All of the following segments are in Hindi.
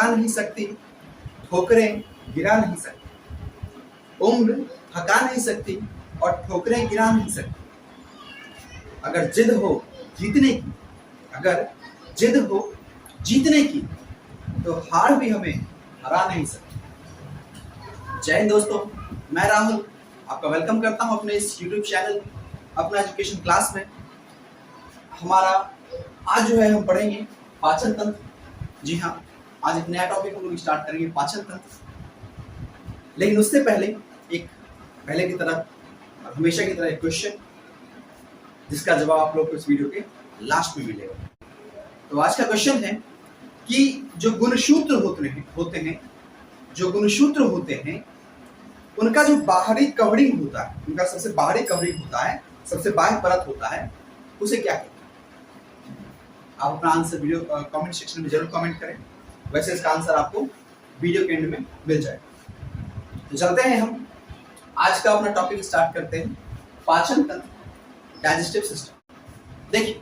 नहीं सकती, ठोकरें गिरा नहीं सकती। उम्र थका नहीं सकती और ठोकरें गिरा नहीं सकती। अगर जिद हो जीतने की, अगर जिद हो जीतने की, तो हार भी हमें हरा नहीं सकती। जय हिंद दोस्तों, मैं राहुल आपका वेलकम करता हूं अपने इस यूट्यूब चैनल अपना एजुकेशन क्लास में। हमारा आज जो है हम पढ़ेंगे पाचन तंत्र। जी हाँ, आज एक नया टॉपिक हम लोग स्टार्ट करेंगे, पाचन तंत्र। लेकिन उससे पहले पहले की तरह हमेशा की तरह एक क्वेश्चन, जिसका जवाब आप लोग को इस वीडियो के लास्ट में मिलेगा। तो आज का क्वेश्चन है कि जो गुणसूत्र होते हैं उनका जो बाहरी कवरिंग होता है, उनका सबसे बाहरी कवरिंग होता है, सबसे बाहरी परत होता है, उसे क्या कहते हैं? आप अपना आंसर वीडियो कमेंट सेक्शन में जरूर कमेंट करें। वैसे इसका आंसर आपको वीडियो के एंड में मिल जाएगा। तो चलते हैं, हम आज का अपना टॉपिक स्टार्ट करते हैं, पाचन तंत्र, डाइजेस्टिव सिस्टम। देखिए,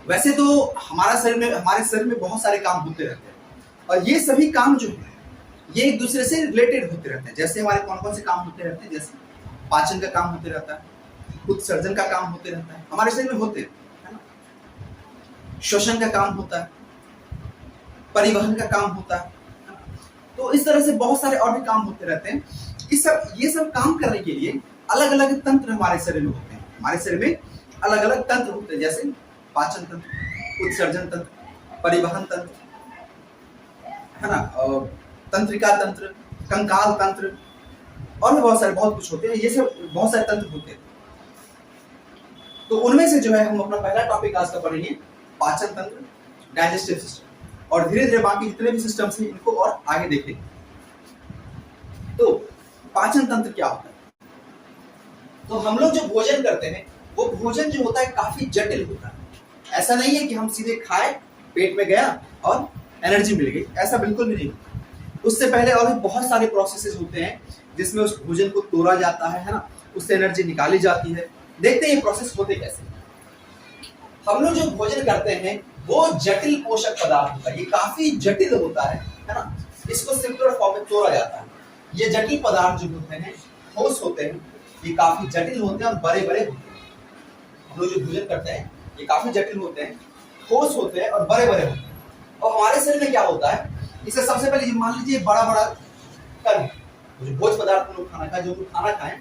वैसे तो हमारे शरीर में बहुत सारे काम होते रहते हैं और ये सभी काम जो है ये एक दूसरे से रिलेटेड होते रहते हैं। जैसे हमारे कौन कौन से काम होते रहते हैं, जैसे पाचन का काम होते रहता है, उत्सर्जन का काम होते रहता है, हमारे शरीर में होते है ना। श्वसन का काम होता है, परिवहन का काम होता है। तो इस तरह से बहुत सारे और भी काम होते रहते हैं। ये सब काम करने के लिए अलग अलग तंत्र हमारे शरीर में होते हैं। हमारे शरीर में अलग अलग तंत्र होते हैं, जैसे पाचन तंत्र, उत्सर्जन तंत्र, परिवहन तंत्र, है ना, तंत्रिका तंत्र, कंकाल तंत्र, और भी बहुत कुछ होते हैं। ये सब बहुत सारे तंत्र होते हैं। तो उनमें से जो है हम अपना पहला टॉपिक आज का पढ़ेंगे, पाचन तंत्र, डाइजेस्टिव सिस्टम, और धीरे धीरे बाकी जितने भी सिस्टम्स हैं इनको और आगे देखेंगे। तो पाचन तंत्र क्या होता है? तो हम लोग जो भोजन करते हैं वो भोजन जो होता है काफी जटिल होता है। ऐसा नहीं है कि हम सीधे खाए, पेट में गया और एनर्जी मिल गई, ऐसा बिल्कुल भी नहीं। उससे पहले और भी बहुत सारे प्रोसेसेस होते हैं जिसमें उस भोजन को तोड़ा जाता है ना, उससे एनर्जी निकाली जाती है। देखते हैं ये प्रोसेस होते कैसे। हम लोग जो भोजन करते हैं वो जटिल पोषक पदार्थ होता है, ये काफी जटिल होता है ना। इसको सिंपल फॉर्म में तोड़ा जाता है। ये जटिल पदार्थ जो होते हैं, ठोस होते हैं, ये काफी जटिल होते हैं और बड़े बड़े होते हैं। हम लोग जो भोजन करते हैं ये काफी जटिल होते हैं, ठोस होते हैं और बड़े बड़े होते हैं। और हमारे शरीर में क्या होता है, इसे सबसे पहले मान लीजिए बड़ा बड़ा कण, जो भोज पदार्थ हम लोग खाना खाएं,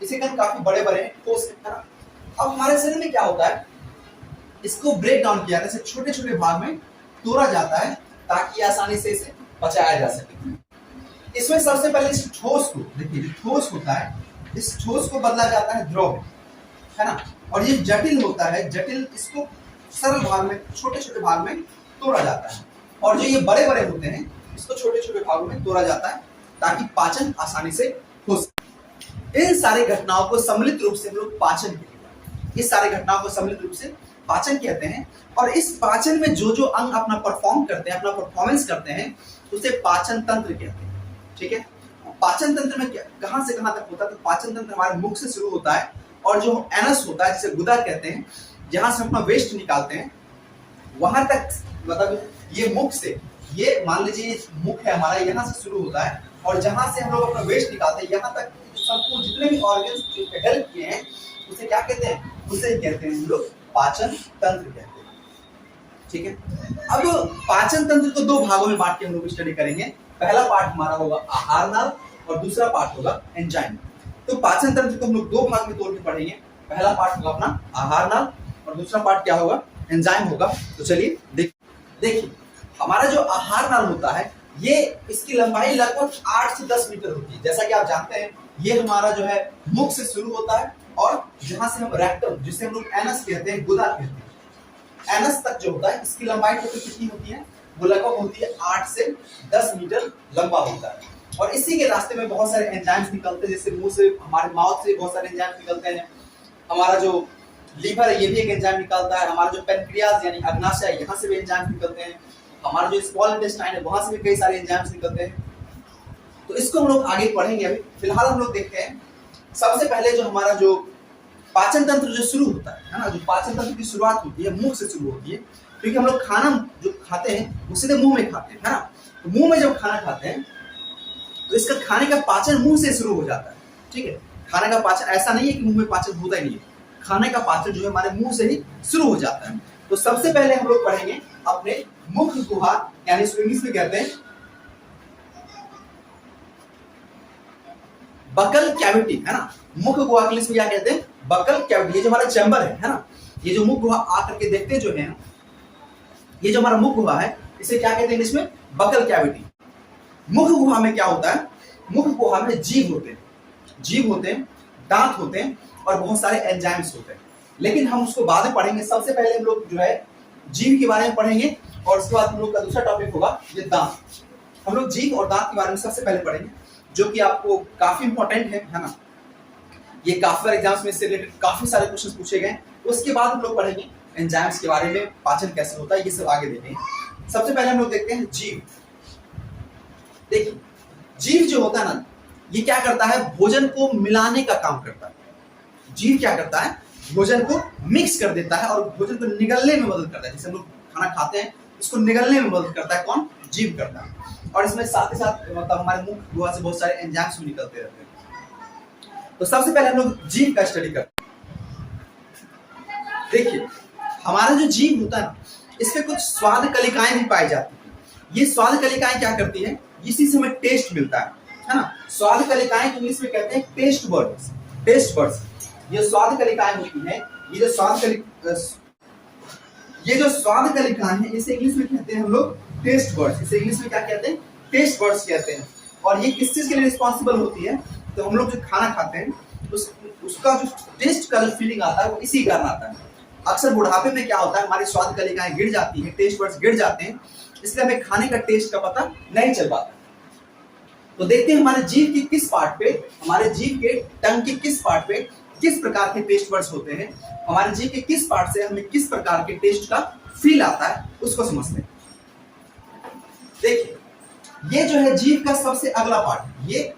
इसे कण काफी बड़े बड़े हैं, ठोस है ना। अब हमारे शरीर में क्या होता है, इसको ब्रेक डाउन किया जाता है, छोटे छोटे भाग में तोड़ा जाता है ताकि आसानी से इसे पचाया जा सके। इसमें सबसे पहले इस ठोस को देखिए, जो ठोस होता है इस ठोस को बदला जाता है द्रव, है ना। और ये जटिल होता है, जटिल इसको सरल भाग में, छोटे छोटे भाग में तोड़ा जाता है। और जो ये बड़े बड़े होते हैं इसको छोटे छोटे भागों में तोड़ा जाता है ताकि पाचन आसानी से हो सके। इन सारी घटनाओं को सम्मिलित रूप से हम लोग पाचन कहते हैं। इस सारी घटनाओं को सम्मिलित रूप से पाचन कहते हैं। और इस पाचन में जो जो अंग अपना परफॉर्म करते हैं, अपना परफॉर्मेंस करते हैं, उसे पाचन तंत्र कहते हैं। ठीक है, पाचन तंत्र में कहां से कहां तक होता है? तो पाचन तंत्र हमारे मुख से शुरू होता है और जो एनस होता है, जिसे गुदा कहते हैं, जहां से अपना वेस्ट निकालते हैं वहां तक, मतलब ये मुख से, ये मान लीजिए मुख है हमारा, यहाँ से शुरू होता है और जहां से हम लोग अपना वेस्ट निकालते हैं यहाँ तक संपूर्ण जितने भी ऑर्गन्स जो हेल्प किए हैं उसे क्या कहते हैं? उसे कहते हैं हम लोग पाचन तंत्र कहते हैं। ठीक है, अब पाचन तंत्र को दो भागों में बांट के हम लोग स्टडी करेंगे। पहला पार्ट हमारा होगा आहार नाल और दूसरा पार्ट होगा एंजाइम। तो पाचन तंत्र को हम लोग दो भाग में तोड़ के पढ़ेंगे। पहला पार्ट होगा अपना आहार नाल और दूसरा पार्ट क्या होगा? एंजाइम होगा। तो चलिए देखिए, हमारा जो आहार नाल होता है ये, इसकी लंबाई लगभग 8 से 10 मीटर होती है। जैसा कि आप जानते हैं ये हमारा जो है मुख से शुरू होता है और जहां से हम रेक्टम, जिसे हम लोग एनस कहते हैं, गुदा कहते हैं, एनस तक जो होता है इसकी लंबाई टोटल कितनी होती है? वो लगभग होती है 8 से 10 मीटर लंबा होता है। और इसी के रास्ते में बहुत सारे एंजाइम्स निकलते हैं, जैसे मुंह से, हमारे माउथ से बहुत सारे एंजाइम्स निकलते हैं। हमारा जो लीवर है ये भी एक एंजाइम निकलता है। हमारा जो पेनक्रियाज यानी अग्नाशय है, यहाँ से भी एंजाइम्स निकलते हैं। हमारा जो स्मॉल इंटेस्टाइन है वहां से भी कई सारे एंजाइम्स निकलते हैं। तो इसको हम लोग आगे पढ़ेंगे। अभी फिलहाल हम लोग देखते हैं सबसे पहले जो हमारा जो पाचन तंत्र जो शुरू होता है ना, जो पाचन तंत्र की शुरुआत होती है मुख से शुरू होती है। क्योंकि हम लोग खाना जो खाते हैं वो सीधे मुंह में खाते हैं, है ना। तो मुंह में जब खाना खाते हैं तो इसका खाने का पाचन मुंह से शुरू हो जाता है, ठीक है। खाने का पाचन ऐसा नहीं है कि मुंह में पाचन होता ही नहीं है, खाने का पाचन जो है हमारे मुंह से ही शुरू हो जाता है। तो सबसे पहले हम लोग पढ़ेंगे अपने मुख गुहा, यानी इसको इंग्लिश में कहते हैं बकल कैविटी, है ना। मुख गुहा के इंग्लिश में क्या कहते हैं? Buccal cavity. ये जो हमारा चैम्बर है ना, ये जो मुख गुहा आकर के देखते जो है, ये जो हमारा मुख गुहा है इसे क्या कहते हैं इंग्लिश में? Buccal cavity. मुख गुहा में क्या होता है? मुख गुहा में जीव होते हैं, जीव होते हैं, दांत होते हैं और बहुत सारे एंजाइम्स होते हैं, लेकिन हम उसको बाद में पढ़ेंगे। सबसे पहले हम लोग जो है जीव के बारे में पढ़ेंगे और उसके बाद हम लोग का दूसरा टॉपिक होगा ये दांत। हम लोग जीव और दांत के बारे में सबसे पहले पढ़ेंगे, जो कि आपको काफी इंपॉर्टेंट है ना। ये काफी बार एग्जाम्स में इससे रिलेटेड काफी सारे क्वेश्चंस पूछे गए। उसके बाद हम लोग पढ़ेंगे एंजाइम्स के बारे में, पाचन कैसे होता है, ये सब आगे देखेंगे। सबसे पहले हम लोग देखते हैं जीव। देखिए, जीव जो होता है ना, ये क्या करता है? भोजन को मिलाने का काम करता है। जीव क्या करता है? भोजन को मिक्स कर देता है और भोजन को निगलने में मदद करता है। जैसे हम लोग खाना खाते हैं, इसको निगलने में मदद करता है कौन? जीव करता है। और इसमें साथ ही साथ मतलब हमारे मुख गुहा से बहुत सारे एंजाइम्स भी निकलते रहते हैं। तो सबसे पहले हम लोग जीव का स्टडी करते हैं। देखिए, हमारा जो जीव होता है ना, इसमें कुछ स्वाद कलिकाएं भी पाई जाती है। ये स्वाद कलिकाएं क्या करती है? इसी से हमें टेस्ट मिलता है ना। स्वाद कलिकाएं इंग्लिश में कहते हैं टेस्ट बर्ड्स। टेस्ट बर्ड्स, ये स्वाद कलिकाएं होती है। ये जो स्वाद कलिकाएं हैं, इसे इंग्लिश में कहते हैं हम लोग टेस्ट बर्ड्स। इसे इंग्लिश में क्या कहते हैं? टेस्ट बर्ड्स कहते हैं। और ये किस चीज के लिए रिस्पॉन्सिबल होती है? तो हम लोग जो खाना खाते हैं उसका जो टेस्ट का जो फीलिंग आता है वो इसी कारण आता है। अक्सर बुढ़ापे में क्या होता है, हमारी स्वाद कलिकाएं गिर जाती हैं, टेस्ट बर्ड्स गिर जाते हैं, इसलिए हमें खाने का टेस्ट का पता नहीं चल पाता। तो देखते हैं हमारे जीव की किस पार्ट पे, हमारे जीव के टंग के किस पार्ट पे किस प्रकार के टेस्ट बर्ड्स होते हैं, हमारे जीव के किस पार्ट से हमें किस प्रकार के टेस्ट का फील आता है, उसको समझते हैं। देखिए, ये जो है जीव का सबसे अगला पार्ट, ये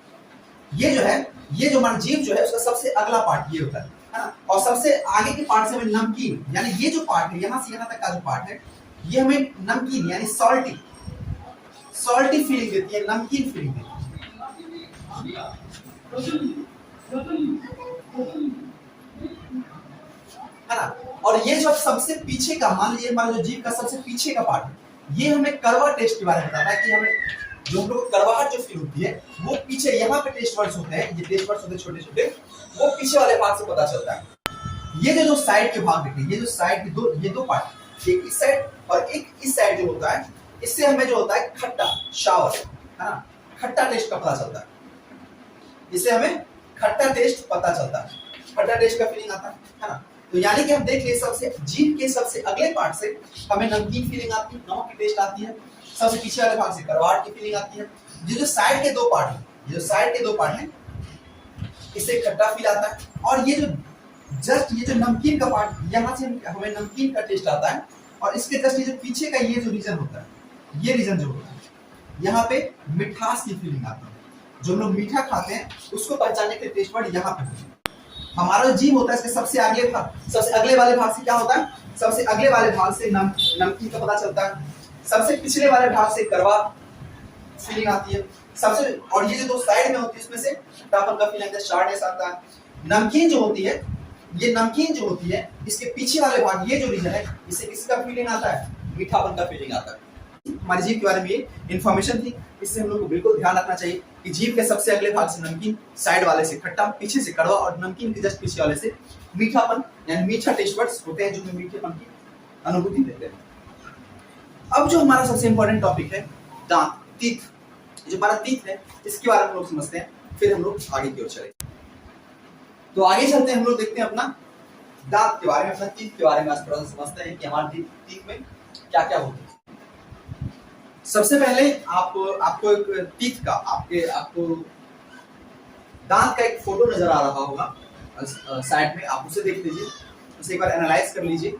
जो हमारा जीव जो है उसका सबसे अगला पार्ट ये होता है ना। और सबसे आगे के पार्ट से हमें नमकीन, यानी ये जो पार्ट है यहाँ से यहाँ तक का जो पार्ट है, ये हमें नमकीन यानी सॉल्टी फीलिंग देती है, नमकीन फीलिंग देती है ना। और ये जो सबसे पीछे का, मान लीजिए हमारा जो जीव का सबसे पीछे का पार्ट है, ये हमें कड़वा टेस्ट के बारे में बताता है कि हमें जो हम लोग को कड़वाहट जो फील होती है वो पीछे यहाँ पे टेस्ट बर्ड्स होते हैं, ये टेस्ट बर्ड्स होते हैं छोटे छोटे, वो पीछे वाले भाग से पता चलता है। ये जो साइड के भाग देखिए, ये जो साइड के ये दो पार्ट, एक इस साइड और एक इस साइड जो होता है, इससे हमें जो होता है खट्टा शावर, है ना, खट्टा टेस्ट का पता चलता है। इससे हमें खट्टा टेस्ट पता चलता है, खट्टा टेस्ट का फीलिंग आता है ना। तो यानी कि हम देख लिए सबसे जीभ के सबसे अगले पार्ट से हमें नमकीन फीलिंग आती है, नमक की टेस्ट आती है। सबसे पीछे वाले भाग से कड़वाहट की फीलिंग आती है। ये जो साइड के दो पार्ट है, ये जो साइड के दो पार्ट है, इससे खट्टा फील आता है। और ये जो जस्ट ये जो नमकीन का पार्ट, यहाँ से हमें नमकीन का टेस्ट आता है। और इसके जस्ट ये जो पीछे का ये जो रीजन होता है, ये रीजन जो होता है, यहाँ पे मिठास की फीलिंग आती है। जो लोग मीठा खाते हैं उसको पहचानने के टेस्ट वर्ड यहाँ पे होते हैं। हमारा जो जीभ होता है इसके सबसे अगले वाले भाग से क्या होता है, सबसे अगले वाले भाग से नमकीन का पता चलता है। सबसे पिछले वाले भाग से कड़वा फीलिंग आती है। और ये जो दो साइड में होती है इसमें से खट्टापन का फीलिंग आता है, शार्पनेस आता है। नमकीन जो होती है, ये नमकीन जो होती है, इसके पीछे वाले भाग, ये जो रीजन है, इससे किसका फीलिंग आता है, मीठापन का फीलिंग आता है। हमारी जीभ के बारे में ये इन्फॉर्मेशन थी। इससे हम लोग को बिल्कुल ध्यान रखना चाहिए कि जीभ के सबसे अगले भाग से नमकीन, साइड वाले से खट्टा, पीछे से कड़वा और नमकीन के जस्ट पीछे वाले से मीठापन यानी मीठा टेस्ट वर्ड्स होते हैं जो हमें मीठेपन की अनुभूति देते हैं। अब जो हमारा सबसे इंपॉर्टेंट टॉपिक है दांत, टीथ। जो हमारा टीथ है इसके बारे में हम लोग समझते हैं, फिर हम लोग आगे की ओर चलेंगे। तो आगे चलते हैं, हम लोग देखते हैं अपना दांत के बारे में, अपना टीथ के बारे में आज थोड़ा सा समझते हैं कि हमारे टीथ में क्या क्या होता है। सबसे पहले आपको एक टीथ का आपको दांत का एक फोटो नजर आ रहा होगा साइड में, आप उसे देख लीजिए, उसे एक बार एनालाइज कर लीजिए,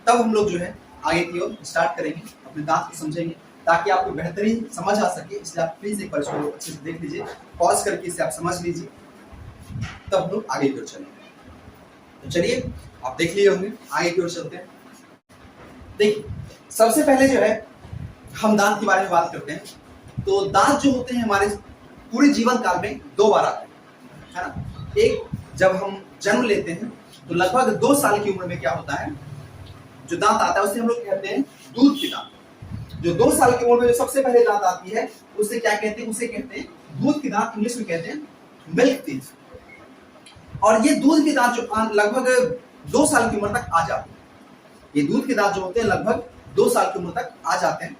तब हम लोग जो है आगे की ओर स्टार्ट करेंगे, अपने दांत को समझेंगे ताकि आपको बेहतरीन समझ आ सके। इसलिए आप प्लीज एक बार इसको अच्छे से देख लीजिए, पॉज करके इसे आप समझ लीजिए, तब हम लोग आगे की ओर चलेंगे। तो चलिए, आप देख लिए होंगे, आगे की ओर चलते हैं। देखिए, सबसे पहले जो है हम दांत के बारे में बात करते हैं। तो दांत जो होते हैं हमारे पूरे जीवन काल में 2 बार आते हैं, है ना। एक जब हम जन्म लेते हैं तो लगभग 2 साल की उम्र में क्या होता है, जो दांत आता है उसे हम लोग कहते हैं दूध के दांत। जो 2 साल की उम्र में जो सबसे पहले दांत आती है उसे क्या कहते हैं, उसे कहते हैं दूध के दांत, इंग्लिश में कहते हैं मिल्क टीथ। और ये दूध के दांत जो लगभग 2 साल की उम्र तक आ जाते हैं, ये दूध के दांत जो होते हैं लगभग 2 साल की उम्र तक आ जाते हैं,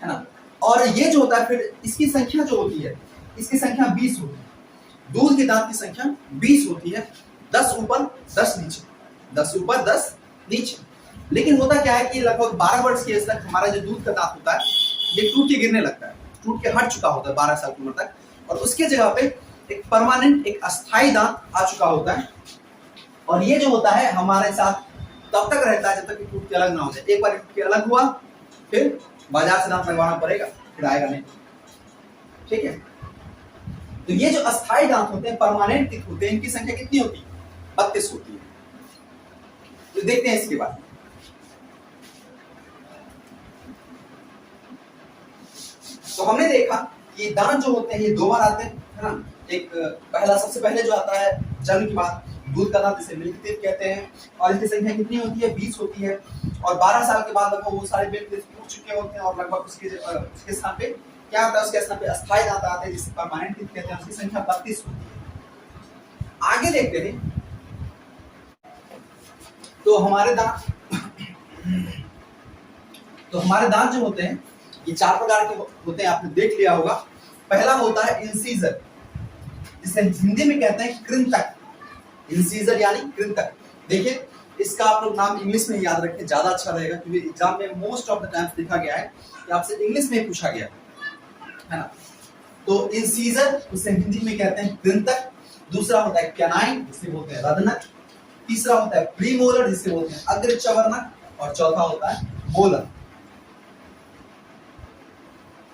है ना। और ये जो होता है फिर इसकी संख्या जो होती है, इसकी संख्या 20 होती है। दूध के दांत की संख्या 20 होती है, 10 ऊपर 10 नीचे, 10 ऊपर 10 नीचे। लेकिन होता क्या है कि लगभग 12 वर्ष की एज तक हमारा जो दूध का दांत होता है ये टूट के गिरने लगता है, टूट के हट चुका होता है 12 साल की उम्र तक, और उसके जगह पे एक परमानेंट, एक अस्थायी दांत आ चुका होता है। और ये जो होता है हमारे साथ तब तक रहता है जब तक टूट के अलग ना हो जाए। एक बार टूट के अलग हुआ फिर बाजार से दांत लगवाना पड़ेगा, फिर आएगा नहीं, ठीक है। तो ये जो अस्थायी दांत होते हैं, परमानेंट टीथ होते हैं, इनकी संख्या कितनी होती है, 32 होती है। तो देखते हैं इसके बाद। तो हमने देखा कि दांत जो होते हैं ये 2 बार आते हैं, है ना। एक पहला, सबसे पहले जो आता है जन्म के बाद, दूध का दांत, इसे मिल्क टीथ कहते हैं, और इसकी संख्या कितनी होती है, 20 होती है। और 12 साल के बाद लगभग वो सारे मिल्क टीथ टूट चुके होते हैं, और लगभग उसके स्थान पे क्या आता है, उसके स्थान पे अस्थायी दांत आते हैं जिसे परमानेंट टीथ कहते हैं, उसकी संख्या 32 होती है। आगे देखते हैं तो हमारे दांत जो होते हैं ये 4 प्रकार के होते हैं, आपने देख लिया होगा। पहला होता है इंसीजर, जिसे हिंदी में कहते हैं कृंतक। इंसीजर यानी कृंतक। देखिए इसका आप लोग नाम इंग्लिश में याद रखें, ज्यादा अच्छा रहेगा, क्योंकि एग्जाम में मोस्ट ऑफ द टाइम्स देखा गया है कि आपसे इंग्लिश में पूछा गया है ना। तो इंसीजर उसे हिंदी में कहते हैं कृंतक। दूसरा होता है कैनाइन, जिसे बोलते हैं रदनक। तीसरा होता है प्रीमोलर, जिसे बोलते हैं अग्रचवर्णक। और चौथा होता है मोलर।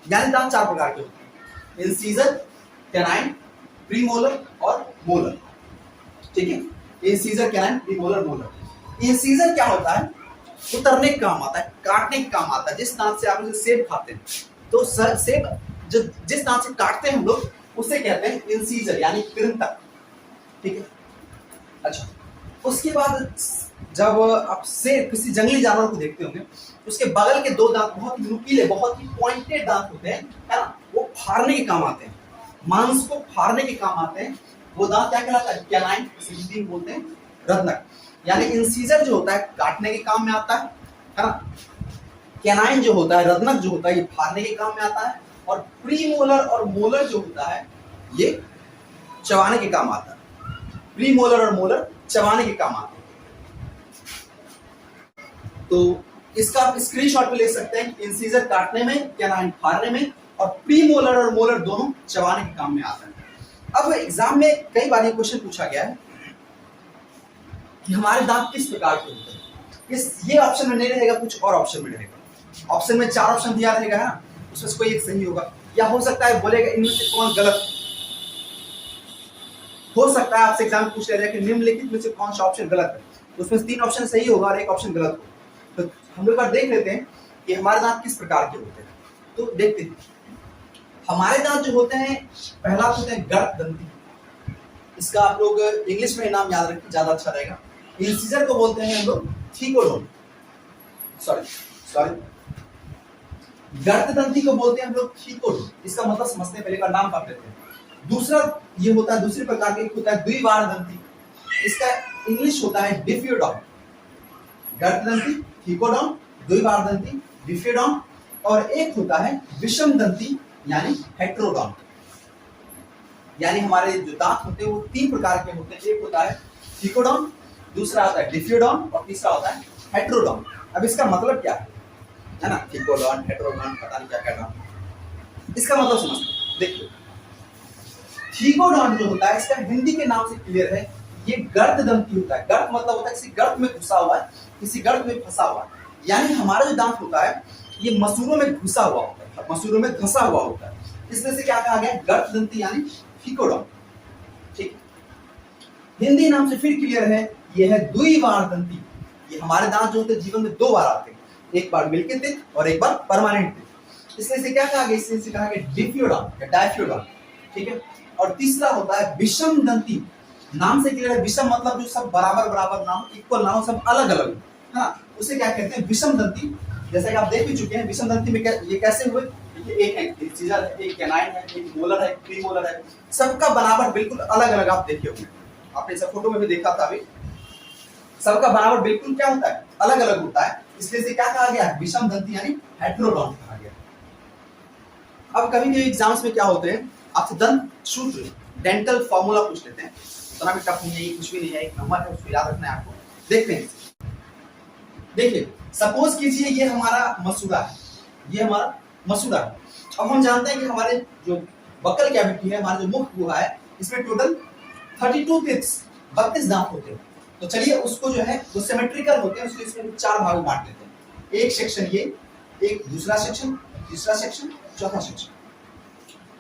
यानी दांत 4 प्रकार के होते हैं, इंसीजर, कैनाइन, प्रीमोलर और मोलर, ठीक है। Incisor, canine, premolar, molar. Incisor क्या होता है, उतरने का काम आता है, काटने का काम आता है। जिस दांत से आप उसे सेब खाते हैं, तो सेब जो जिस दांत से काटते हैं हम लोग उसे कहते हैं इंसीजर यानी कृंतक, ठीक है। अच्छा, उसके बाद जब आप सेब, किसी जंगली जानवर को देखते होंगे, उसके बगल के 2 दांत बहुत ही नुकीले, बहुत ही पॉइंटेड दांत होते हैं, है ना। वो फाड़ने के काम आते हैं, मांस को फाड़ने के काम आते हैं। वो दांत क्या कहलाता है, कैनाइन, हिंदी में बोलते हैं रत्नक। यानी इंसीजर जो होता है काटने के काम में आता है ना। कैनाइन जो होता है, रत्नक जो होता है, ये फाड़ने के काम में आता है। और प्रीमोलर और मोलर जो होता है ये चबाने के काम आता है। प्रीमोलर और मोलर चबाने के काम आते हैं। तो इसका आप स्क्रीनशॉट पे ले सकते हैं कि इंसीजर काटने में, कैनाइन फाड़ने में, और प्रीमोलर और मोलर दोनों चबाने के काम में आते हैं। अब एग्जाम में कई बार ये क्वेश्चन पूछा गया है कि हमारे दांत किस प्रकार के होते हैं। ये ऑप्शन में नहीं रहेगा, कुछ और ऑप्शन में रहेगा। ऑप्शन में 4 ऑप्शन दिया रहेगा, है ना, उसमें से कोई एक सही होगा, या हो सकता है बोलेगा इनमें से कौन गलत। हो सकता है आपसे एग्जाम पूछ ले कि निम्नलिखित में से कौन सा ऑप्शन गलत है, उसमें से 3 ऑप्शन सही होगा और 1 ऑप्शन गलत होगा। तो हम लोग देख लेते हैं कि हमारे दांत किस प्रकार के होते हैं। तो देखते हैं हमारे दांत जो होते हैं, पहला होते हैं गर्त दंती। इसका आप लोग इंग्लिश में नाम याद रखें, ज्यादा अच्छा रहेगा। इंसीजर को बोलते हैं हम लोग थीकोडोन, सॉरी गर्त दंती को बोलते हैं हम लोग थीकोडोन। इसका मतलब समझते हैं, पहले का नाम पढ़ लेते हैं। दूसरा ये होता है, दूसरे प्रकार के होता है द्विबार दंती। इसका इंग्लिश होता है डिफ्यूडॉन। गर्त दंती, थीकोडोन, द्विबार दंती, डिफ्यूडॉन। और एक होता है विषम दंती यानी हेट्रोडॉन। यानी हमारे जो दांत होते हैं वो 3 प्रकार के होते हैं। एक होता है थीकोडॉन, दूसरा होता है डिफ्यूडॉन, और तीसरा होता है हेट्रोडॉन। अब इसका मतलब क्या है ना, थीकोडॉन, हेट्रोडॉन, पता नहीं क्या कहना, इसका मतलब समझते। देखिए थीकोडॉन जो होता है, इसका हिंदी के नाम से क्लियर है, ये गर्त दंती होता है। गर्त मतलब होता है किसी गर्त में घुसा हुआ है, किसी गर्त में फंसा हुआ है। यानी हमारा जो दांत होता है ये मसूरों में घुसा हुआ होता है, मसूरों में धंसा हुआ होता है। इसमें से क्या कहा गया, गर्त दंती यानी थीकोडॉन, ठीक। हिंदी नाम से फिर क्लियर है, ये है द्विबार दंती। ये हमारे दांत जो होते हैं जीवन में 2 बार आते हैं। एक बार मिलके टिथ और एक बार परमानेंट टिथ, इसलिए इसे क्या कहा गया, इसलिए इसे कहा गया डिफ्यूडॉन या डायफ्यूडॉन, ठीक है। और तीसरा होता है विषम दंती, नाम से क्लियर है, विषम मतलब जो सब बराबर बराबर ना हो, इक्वल ना हो, सब अलग अलग है ना, उसे क्या कहते हैं विषम दंती। जैसा कि आप देख भी चुके हैं विषम दंती में क्या ये कैसे हुए, एक है इंसिजर है, एक कैनाइन है, एक मोलर है, प्रीमोलर है, सबका बनावट बिल्कुल अलग अलग आप देखे होंगे, आपने सब फोटो में भी देखा था अभी, सबका बनावट बिल्कुल क्या होता है, अलग अलग होता है, इसलिए इसे क्या कहा गया, विषम दंती यानी हेटेरोडॉन कहा गया। अब कभी कभी एग्जाम्स में क्या होते हैं, आपसे दंत सूत्र डेंटल फॉर्मूला पूछ लेते हैं, उतना भी टफ नहीं है, कुछ भी नहीं है, एक नंबर है, उसको याद रखना है आपको। देखते हैं, देखिए सपोज कीजिए ये हमारा मसूड़ा है, ये हमारा मसूड़ा है। अब हम जानते हैं कि हमारे जो बकल कैविटी है, हमारा जो मुख गुहा है, इसमें टोटल 32 टिप्स 32 दांत होते हैं। तो चलिए उसको जो है वो सिमेट्रिकल होते हैं, उसको इसमें 4 भाग में बांट लेते हैं, एक सेक्शन ये, एक दूसरा सेक्शन, तीसरा सेक्शन, चौथा सेक्शन।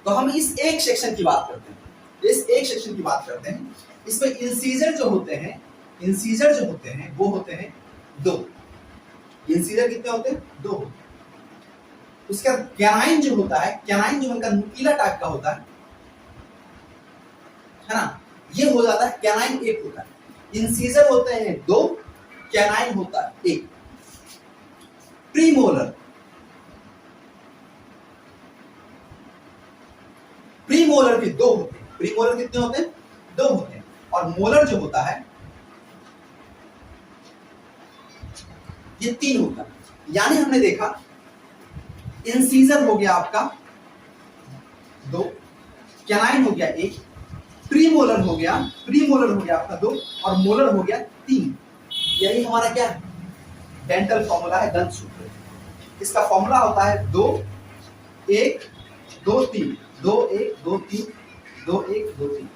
तो हम इस एक सेक्शन की बात करते हैं, इस एक सेक्शन की बात करते हैं। इसमें इंसीजर जो होते हैं, इंसीजर जो होते हैं वो होते हैं 2, इंसीजर कितने होते हैं, 2। उसका कैनाइन जो होता है, कैनाइन जो हल्का नुकीला टाइप का होता है ना, ये हो जाता है कैनाइन 1 होता है। इंसीजर होते हैं 2, कैनाइन होता है 1। प्रीमोलर, प्रीमोलर के 2 होते हैं, प्रीमोलर कितने होते हैं, 2 होते हैं। और मोलर जो होता है ये 3 होता है। यानी हमने देखा इंसीजर हो गया आपका 2, कैनाइन हो गया 1, प्रीमोलर हो गया, प्रीमोलर हो गया आपका 2 और मोलर हो गया 3। यही हमारा क्या है, डेंटल फॉर्मूला है, दंत सूत्र। इसका फॉर्मूला होता है 2 1 2 3, 2 1 2 3, 2 1 2 3।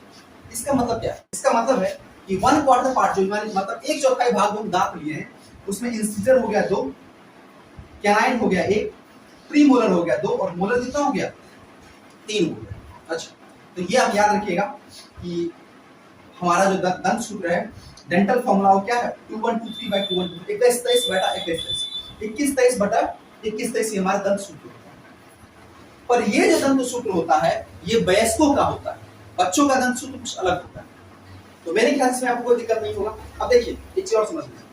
इसका मतलब क्या है, इसका मतलब है कि 1/4 पार्ट जो मतलब 1/4 भाग जो हम दांत लिए हैं, उसमें इंसीजर हो गया 2, कैनाइन हो गया 1, प्रीमोलर हो गया 2 और मोलर कितना हो गया, 3 हो गया। अच्छा, तो ये आप याद रखिएगा कि हमारा जो दंत सूत्र है, डेंटल फॉर्मूला वो क्या है, 2123/21, 2123/21, 2123/21, ये हमारा दंत सूत्र होता है। पर ये जो दंत सूत्र होता है ये वयस्कों का होता है, बच्चों का दंत सूत्र कुछ अलग होता है। तो मेरे ख्याल से आपको कोई दिक्कत नहीं होगा। अब देखिए एक चीज और समझ लीजिए,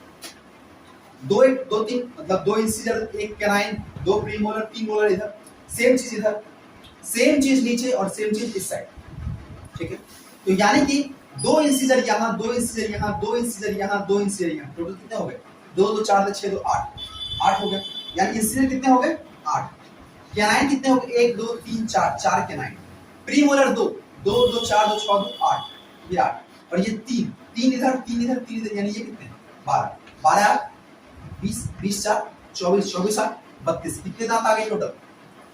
2 1 2 3 मतलब 2 इंसीजर 1 कैनाइन 2 प्रीमोलर 3 मोलर, इधर सेम चीज, इधर सेम चीज नीचे और सेम चीज इस साइड, ठीक है। तो यानी कि 2 इंसीजर यहाँ, 2 इंसीजर यहाँ, 2 इंसीजर यहाँ, 2 इंसीजर यहाँ, टोटल कितने हो गए, 2 2 4 6 2 8 हो गए। यानी इंसीजर कितने हो गए, 8। कैनाइन कितने हो गए, 1 2 3 4, 4 कैनाइन। प्रीमोलर 2 2 2 4 2 6 2 8, ये 8 और ये 3 3 इधर 3 इधर 3 इधर, यानी ये कितने 12 12 20 20 4 24 24 8 32, कितने दांत आ गए टोटल,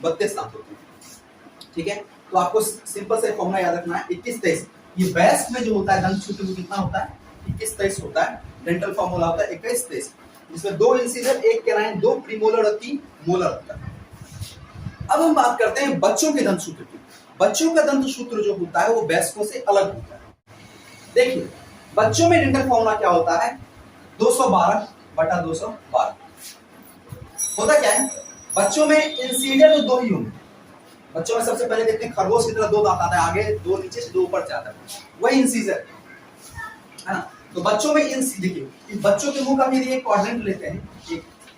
32 दांत होते हैं, ठीक है। तो आपको सिंपल से फॉर्मूला याद रखना है 21 23। ये वयस्क में जो होता है दंत सूत्र वो कितना होता है, 21 23 होता है। डेंटल फॉर्मूला होता है 21 23, जिसमें 2 इंसीजर 1 कैनाइन 2 प्रीमोलर और 3 मोलर होता है। अब हम बात करते हैं बच्चों के दंत सूत्र की। बच्चों का दंत सूत्र जो होता है वो वयस्कों से अलग होता है। देखिए बच्चों में डेंटल फॉर्मूला क्या होता है, 212/212। होता क्या है, बच्चों में इंसीजर तो 2 ही होंगे। बच्चों में सबसे पहले देखते हैं खरगोश की तरह 2 दांत आता है, आगे 2 नीचे से 2 ऊपर से आता है, वही इंसीजर है ना। तो बच्चों में देखिए बच्चों के मुंह का भी एक क्वाड्रेंट लेते हैं,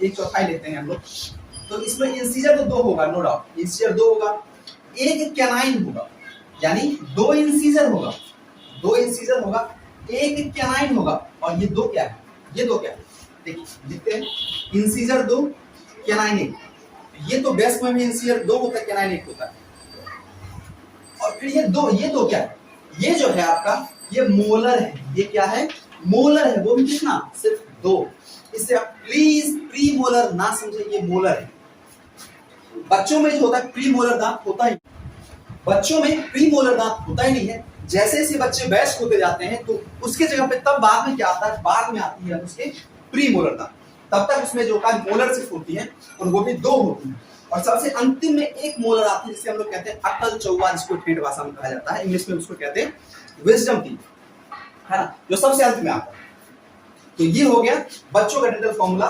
एक चौथाई लेते हैं हम लोग, तो इसमें इंसीजर तो 2 होगा, नो डाउट इंसीजर 2 होगा, एक कैनाइन होगा, यानी 2 इंसीजर होगा, 2 इंसीजर होगा, एक कैनाइन होगा, और ये 2 क्या है, ये 2 क्या है, देखिए लिखते हैं इंसीजर 2 कैनाइन 1। ये तो बेस्ट में भी इंसीजर 2 होता है, कैनाइन 1 होता है। और फिर ये 2 क्या है, ये जो है आपका ये मोलर है, ये क्या है, मोलर है, वो भी कितना, सिर्फ 2। इससे आप प्लीज प्री मोलर ना समझे, ये मोलर है। बच्चों में जो होता है प्री मोलर दांत होता ही, बच्चों में प्री मोलर दांत होता ही नहीं है। जैसे जैसे बच्चे वयस्क होते जाते हैं तो उसके जगह पे तब बाद में क्या आता है, बाद में आती है उसके प्री मोलर दांत। तब तक उसमें जो होता है मोलर सिर्फ होती है, और वो भी 2 होती है, और सबसे अंतिम में एक मोलर आती है जिसे हम लोग कहते हैं अकल चौवा, जिसको ठेठ भाषा में कहा जाता है, इंग्लिश में उसको कहते हैं विजडम टीथ, है ना, जो सबसे अंत में आता है। तो ये हो गया बच्चों का डेंटल फॉर्मूला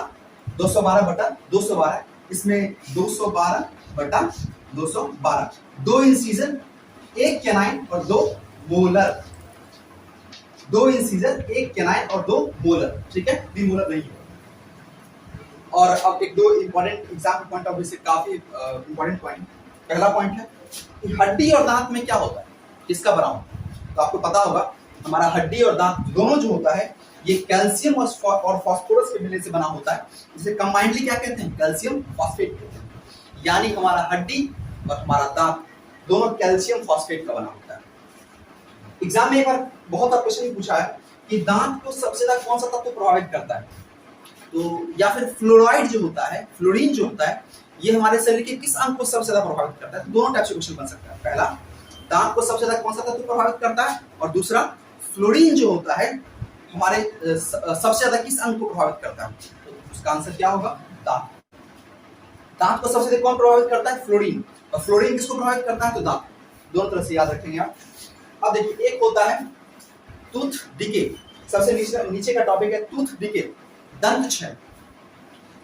212/212, इसमें 212/212, 2 इंसीजन, 1 कैनाइन और 2 मोलर, 2 इंसीजन, 1 कैनाइन और 2 मोलर, ठीक है, बी मोलर नहीं है। और अब एक दो important exam point of view से काफी इंपॉर्टेंट पॉइंट। पहला पॉइंट है कि हड्डी और दांत में क्या होता है, किसका बना होता है। तो आपको पता होगा हमारा हड्डी और दांत दोनों जो होता है ये कैल्शियम और फास्फोरस के मिलने से बना होता है, जिसे कंबाइंडली क्या कहते हैं, कैल्शियम फॉस्फेट कहते हैं। यानी हमारा हड्डी और हमारा दांत दोनों कैल्शियम फॉस्फेट का बना होता है। एग्जाम में एक बार बहुत बार क्वेश्चन पूछा है कि दांत को सबसे ज्यादा कौन सा तत्व प्रभावित करता है, तो या फिर फ्लोराइड जो होता है, फ्लोरीन जो होता है, ये हमारे शरीर के किस अंग को सबसे ज्यादा प्रभावित करता है। दोनों टाइप से क्वेश्चन बन सकता है। पहला, दांत को सबसे ज्यादा कौन सा तत्व प्रभावित करता है, और दूसरा, फ्लोरीन जो होता है हमारे सबसे ज्यादा किस अंग को प्रभावित करता है। तो उसका आंसर क्या होगा, दांत। दांत को सबसे ज्यादा कौन प्रभावित करता है, फ्लोरीन। और फ्लोरीन किसको प्रभावित करता है, तो दांत। दोनों तरह से याद रखेंगे आप। अब देखिए, एक होता है टूथ डिके, सबसे नीचे का टॉपिक है टूथ डिके, दंत क्षय।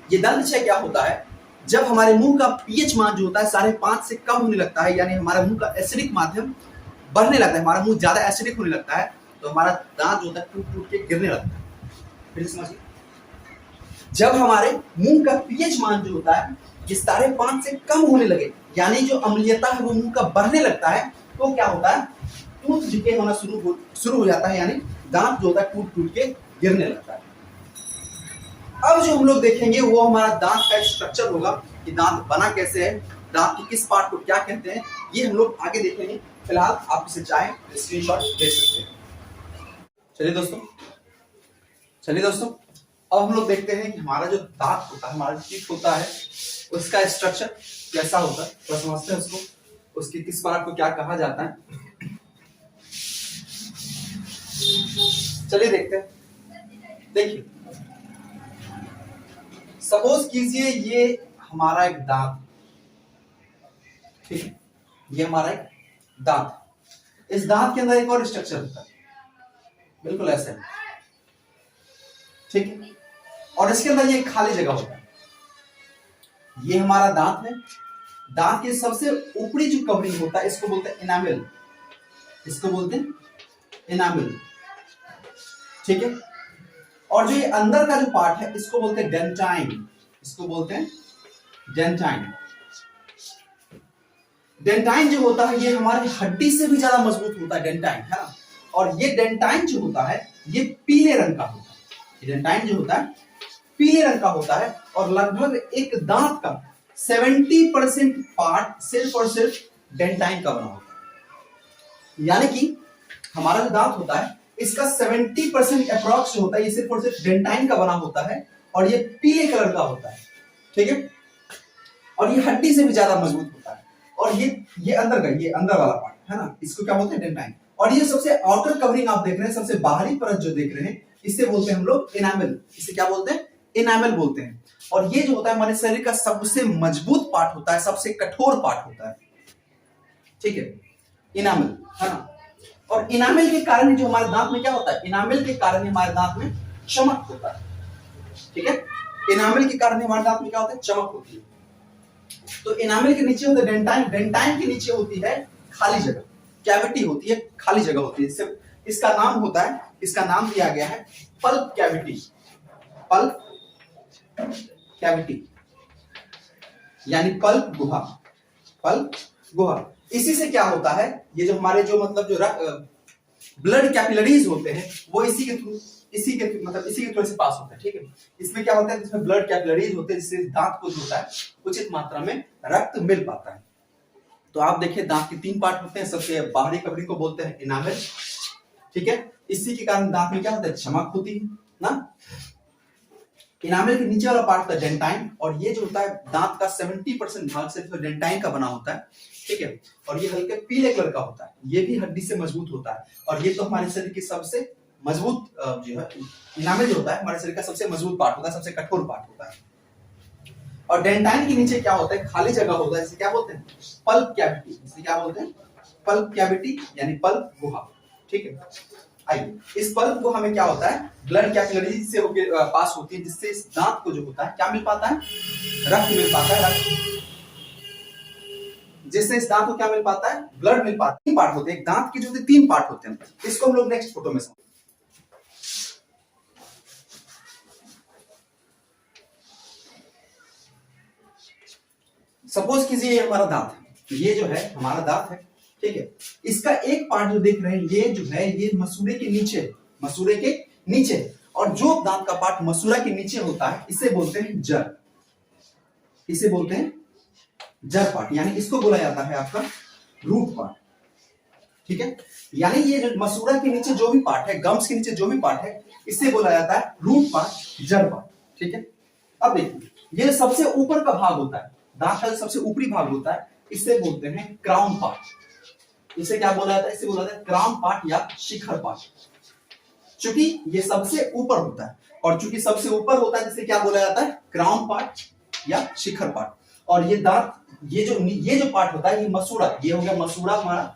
ये दंत क्षय क्या होता है, जब हमारे मुंह का पीएच मान जो होता है 5.5 से कम होने लगता है, यानी हमारा मुंह का एसिडिक माध्यम बढ़ने लगता है, हमारा मुंह ज्यादा एसिडिक होने लगता है, तो हमारा दांत जो होता है टूट टूट के गिरने लगता है। फिर समझिए, जब हमारे मुंह का पीएच मान जो होता है ये 5.5 से कम होने लगे, यानी जो अम्लीयता है वो मुंह का बढ़ने लगता है, तो क्या होता है, टूथ डिके होना शुरू हो जाता है, यानी दांत जो होता है टूट टूट के गिरने लगता है। अब जो हम लोग देखेंगे वो हमारा दांत का स्ट्रक्चर होगा कि दांत बना कैसे है, दांत के किस पार्ट को क्या कहते हैं, ये हम लोग आगे देखेंगे। फिलहाल आप इसे चाहें स्क्रीनशॉट ले सकते हैं। चलिए दोस्तों, अब हम लोग देखते हैं कि हमारा जो दांत होता है, हमारा टीथ होता है, उसका स्ट्रक्चर कैसा होता है, तो समझते हैं उसको, उसके किस पार्ट को क्या कहा जाता है। चलिए देखते हैं। देखिए, सपोज कीजिए ये हमारा एक दांत, ठीक है, ये हमारा एक दांत। इस दांत के अंदर एक और स्ट्रक्चर होता है, बिल्कुल ऐसे, ठीक है, और इसके अंदर ये खाली जगह होता है। ये हमारा दांत है। दांत के सबसे ऊपरी जो कवरिंग होता है इसको बोलते हैं इनामेल, इसको बोलते हैं इनामेल, ठीक है। और जो ये अंदर का जो पार्ट है इसको बोलते हैं डेंटाइन, इसको बोलते हैं डेंटाइन। डेंटाइन जो होता है ये हमारी हड्डी से भी ज्यादा मजबूत होता है, डेंटाइन, है ना। और ये डेंटाइन जो होता है ये पीले रंग का होता है। डेंटाइन जो होता है पीले रंग का होता है, और लगभग एक दांत का 70% पार्ट सिर्फ और सिर्फ डेंटाइन का बना होता है। यानी कि हमारा जो दांत होता है इसका 70% अप्रॉक्स जो होता है ये सिर्फ और सिर्फ डेंटाइन का बना होता है, और ये पीले कलर का होता है, ठीक है। और ये हड्डी से भी ज्यादा मजबूत होता है। और ये अंदर का, ये अंदर वाला पार्ट है ना, इसको क्या बोलते हैं, डेंटाइन। और ये सबसे आउटर कवरिंग आप देख रहे हैं, सबसे बाहरी परत जो देख रहे हैं, इसे बोलते हैं हम लोग इनामेल। इसे क्या बोलते हैं, इनामेल बोलते हैं। और ये जो होता है हमारे शरीर का सबसे मजबूत पार्ट होता है, सबसे कठोर पार्ट होता है, ठीक है, इनामेल, है ना। और इनामेल के कारण जो हमारे दांत में क्या होता है, इनामेल के कारण हमारे दांत में चमक होता है, ठीक है। इनामेल के कारण हमारे दांत में क्या होता है, चमक होती है। तो इनामेल के नीचे होता है डेंटाइन, डेंटाइन के नीचे होती है खाली जगह, कैविटी होती है, खाली जगह होती है। इसका नाम होता है, इसका नाम दिया गया है पल्प कैविटी, पल्प कैविटी यानी पल्प गुहा, पल्प गुहा। इसी से क्या होता है, ये जो हमारे जो मतलब जो ब्लड कैपिलरीज होते हैं वो इसी के थ्रू से पास होते हैं, ठीक है। इसमें क्या होता है, इसमें ब्लड कैपिलरीज होते हैं, जिससे दांत को जो होता है उचित मात्रा में रक्त मिल पाता है। तो आप देखिए, दांत के 3 पार्ट होते हैं। सबसे बाहरी कवरिंग को बोलते हैं इनामेल, ठीक है। इसी के कारण दांत में क्या होता है, चमक होती है ना। इनामेल के नीचे वाला पार्ट होता है डेंटाइन, और ये जो होता है दांत का 70% भाग सिर्फ डेंटाइन का बना होता है, ठीक है। और ये हल्के पीले कलर का होता है, ये भी हड्डी से मजबूत होता है। और ये तो हमारे शरीर की सबसे मजबूत जो है, इनामेल जो होता है हमारे शरीर का सबसे मजबूत पार्ट होता है, सबसे कठोर पार्ट होता है। और डेंटाइन के नीचे क्या होता है, खाली जगह होता है, जिसे क्या बोलते हैं, पल्प कैविटी। इसे क्या बोलते हैं, पल्प कैविटी यानी पल्प गुहा, ठीक है। आइए इस पल्प को हमें क्या होता है, ब्लड कैपिलरी से होके पास होती है, जिससे इस दांत को जो होता है क्या मिल पाता है, रक्त मिल पाता है, रक्त, जिससे इस दांत को क्या मिल पाता है, ब्लड मिल पाता है। तीन पार्ट होते हैं, दांत के जो होते हैं 3 पार्ट होते हैं, इसको हम लोग नेक्स्ट फोटो में समझेंगे। सपोज कीजिए ये हमारा दांत है, ये जो है हमारा दांत है, ठीक है। इसका एक पार्ट जो देख रहे हैं ये जो है ये मसूड़े के नीचे, मसूड़े के नीचे, और जो दांत का पार्ट मसूड़ा के नीचे होता है इसे बोलते हैं जड़, इसे बोलते हैं जड़ पार्ट, यानी इसको बोला जाता है आपका रूट पार्ट, ठीक है। यानी ये जो मसूड़ा के नीचे जो भी पार्ट है, गम्स के नीचे जो भी पार्ट है, इसे बोला जाता है रूट पार्ट, जड़ पार्ट, ठीक है। अब देखिए ये सबसे ऊपर का भाग होता है, दांत का सबसे ऊपरी भाग होता है, इसे बोलते हैं क्राउन पार्ट। इसे क्या बोला जाता है, इसे बोला जाता है क्राउन पार्ट या शिखर पार्ट। चूंकि ये सबसे ऊपर होता है, और चूंकि सबसे ऊपर होता है जिसे क्या बोला जाता है, क्राउन पार्ट या शिखर पार्ट। और ये दांत, ये जो पार्ट होता है, ये मसूड़ा, ये हो गया मसूड़ा हमारा,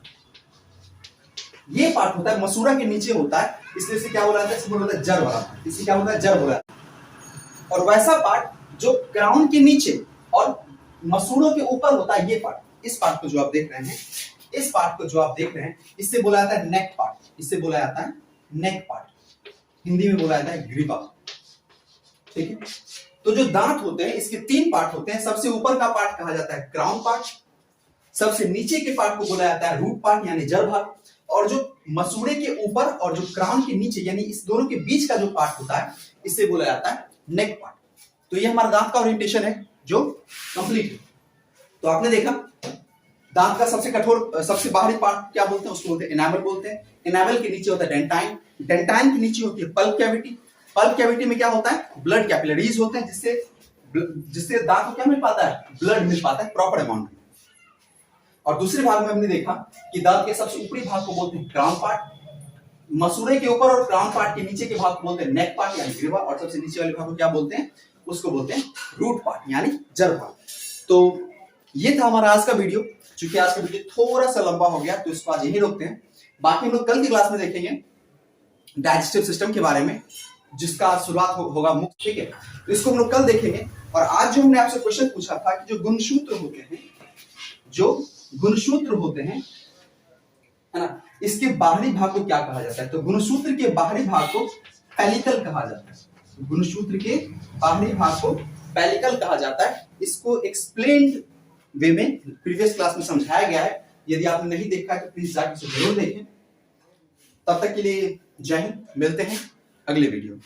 ये पार्ट होता है मसूड़ा के नीचे होता है, इसलिए इसे क्या बोला जाता है, इसे बोला जाता है जड़ वाला, इसे क्या बोला जाता है, जड़ बोला जाता है। और वैसा पार्ट जो क्राउन के नीचे और मसूड़ों के ऊपर होता है, ये पार्ट, इस पार्ट को जो आप देख रहे हैं, इस पार्ट को जो आप देख रहे हैं, इससे बोला जाता है नेक पार्ट, इससे बोला जाता है नेक पार्ट, हिंदी में बोला जाता है ग्रीवा, ठीक है। तो जो दांत होते हैं इसके 3 पार्ट होते हैं, सबसे ऊपर का पार्ट कहा जाता है क्राउन पार्ट, सबसे नीचे के पार्ट को बोला जाता है रूट पार्ट यानी जड़ भाग, और जो मसूड़े के ऊपर और जो क्राउन के नीचे यानी इस दोनों के बीच का जो पार्ट होता है, इससे बोला जाता है नेक पार्ट। तो ये हमारा दांत का ओरिएंटेशन है जो कंप्लीट है। तो आपने देखा दांत का सबसे कठोर, सबसे बाहरी पार्ट क्या बोलते हैं, उसको बोलते हैं एनामल बोलते हैं। एनामल के नीचे होता है डेंटाइन, डेंटाइन के नीचे होती है पल्प कैविटी, पल्प कैविटी में क्या होता है, ब्लड कैपिलरीज होते हैं, जिससे दांत को क्या मिल पाता है, ब्लड मिल पाता है प्रॉपर अमाउंट में। और दूसरे भाग में हमने देखा कि दांत के सबसे ऊपरी भाग को बोलते हैं क्राउन पार्ट, मसूड़े के ऊपर और क्राउन पार्ट के नीचे के भाग को बोलते हैं नेक पार्ट यानी ग्रीवा, और सबसे नीचे वाले भाग को क्या बोलते हैं, उसको बोलते हैं रूट पार्ट यानी जड़ भाग। तो ये था हमारा आज का वीडियो। चूंकि आज का वीडियो थोड़ा सा लंबा हो गया तो इसको आज यही रोकते हैं, बाकी हम लोग कल की क्लास में देखेंगे डाइजेस्टिव सिस्टम के बारे में, जिसका शुरुआत होगा मुख, ठीक है। तो इसको हम लोग कल देखेंगे। और आज जो हमने आपसे क्वेश्चन पूछा था कि जो गुणसूत्र होते हैं, जो गुणसूत्र होते हैं, है ना, इसके बाहरी भाग को क्या कहा जाता है, तो गुणसूत्र के बाहरी भाग को पेलिकल कहा जाता है, गुणसूत्र के बाहरी भाग को पेलिकल कहा जाता है। इसको एक्सप्लेन्ड वे में प्रीवियस क्लास में समझाया गया है, यदि आपने नहीं देखा तो प्लीज जाकर इसे जरूर देखें। तब तक के लिए जय हिंद, मिलते हैं अगले वीडियो में।